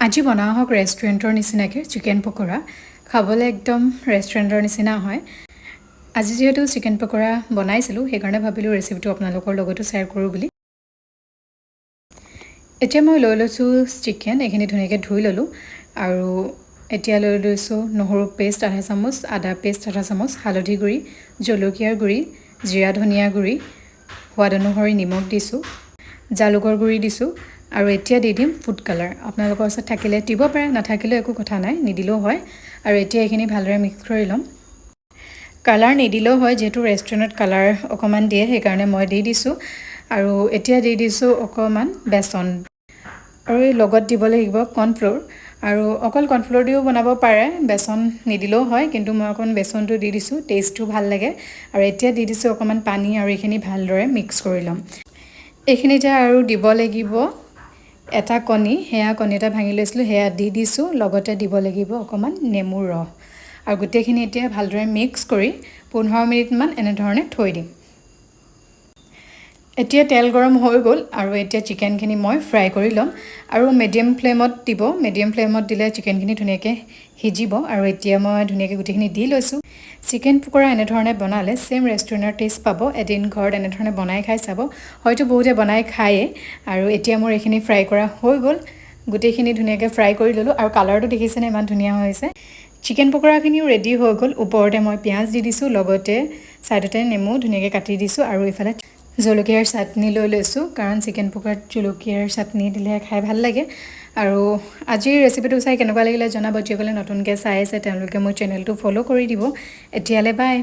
আজি বনাও হওক ৰেষ্টুৰেণ্টৰ নিচিনাকৈ চিকেন পকৰা খাবলৈ একদম ৰেষ্টুৰেণ্টৰ নিচিনা হয় আজি যেহেতু চিকেন পকৰা বনাইছিলোঁ সেইকাৰণে ভাবিলোঁ ৰেচিপিটো আপোনালোকৰ লগতো শ্বেয়াৰ কৰোঁ বুলি এতিয়া মই লৈ লৈছোঁ চিকেন এইখিনি ধুনীয়াকৈ ধুই ল'লোঁ আৰু এতিয়া লৈ লৈছোঁ নহৰু পেষ্ট আধা চামুচ আদা পেষ্ট আধা চামুচ হালধি গুড়ি জলকীয়াৰ গুড়ি জিৰা ধনিয়া গুড়ি সোৱাদ অনুসৰি নিমখ দিছোঁ জালুকৰ গুড়ি দিছোঁ আৰু এতিয়া দি দিম ফুড কালাৰ আপোনালোকৰ ওচৰত থাকিলে দিব পাৰে নাথাকিলেও একো কথা নাই নিদিলেও হয় আৰু এতিয়া এইখিনি ভালদৰে মিক্স কৰি ল'ম কালাৰ নিদিলেও হয় যেহেতু ৰেষ্টুৰেণ্টত কালাৰ অকণমান দিয়ে সেইকাৰণে মই দি দিছোঁ আৰু এতিয়া দি দিছোঁ অকণমান বেচন আৰু এই লগত দিব লাগিব কৰ্ণফ্ল'ৰ আৰু অকল কৰ্ণফ্ল'ৰ দিও বনাব পাৰে বেচন নিদিলেও হয় কিন্তু মই অকণমান বেচনটো দি দিছোঁ টেষ্টটো ভাল লাগে আৰু এতিয়া দি দিছোঁ অকণমান পানী আৰু এইখিনি ভালদৰে মিক্স কৰি ল'ম এইখিনিতে আৰু দিব লাগিব এটা কণী সেয়া কণী এটা ভাঙি লৈছিলোঁ সেয়া দি দিছোঁ লগতে দিব লাগিব অকণমান নেমুৰ ৰস আৰু গোটেইখিনি এতিয়া ভালদৰে মিক্স কৰি 15 মিনিটমান এনেধৰণে থৈ দিম এতিয়া তেল গৰম হৈ গ'ল আৰু এতিয়া চিকেনখিনি মই ফ্ৰাই কৰি ল'ম আৰু মিডিয়াম ফ্লেমত দিব মিডিয়াম ফ্লেমত দিলে চিকেনখিনি ধুনীয়াকৈ সিজিব আৰু এতিয়া মই ধুনীয়াকৈ গোটেইখিনি দি লৈছোঁ চিকেন পকৰা এনেধৰণে বনালে ছেম ৰেষ্টুৰেণ্টৰ টেষ্ট পাব এদিন ঘৰত এনেধৰণে বনাই খাই চাব হয়তো বহুতে বনাই খায়ে আৰু এতিয়া মোৰ এইখিনি ফ্ৰাই কৰা হৈ গ'ল গোটেইখিনি ধুনীয়াকৈ ফ্ৰাই কৰি ল'লোঁ আৰু কালাৰটো দেখিছেনে ইমান ধুনীয়া হৈছে চিকেন পকৰাখিনিও ৰেডি হৈ গ'ল ওপৰতে মই পিঁয়াজ দি দিছোঁ লগতে ছাইডতে নেমু ধুনীয়াকৈ কাটি দিছোঁ আৰু এইফালে জলকীয়াৰ চাটনি লৈ লৈছোঁ কাৰণ চিকেন পকৰাত জলকীয়াৰ চাটনি দিলে খাই ভাল লাগে আৰু আজিৰ ৰেচিপিটো চাই কেনেকুৱা লাগিলে জনাব যিসকলে নতুনকৈ চাই আছে তেওঁলোকে মোৰ চেনেলটো ফ'ল' কৰি দিব এতিয়ালৈ বাই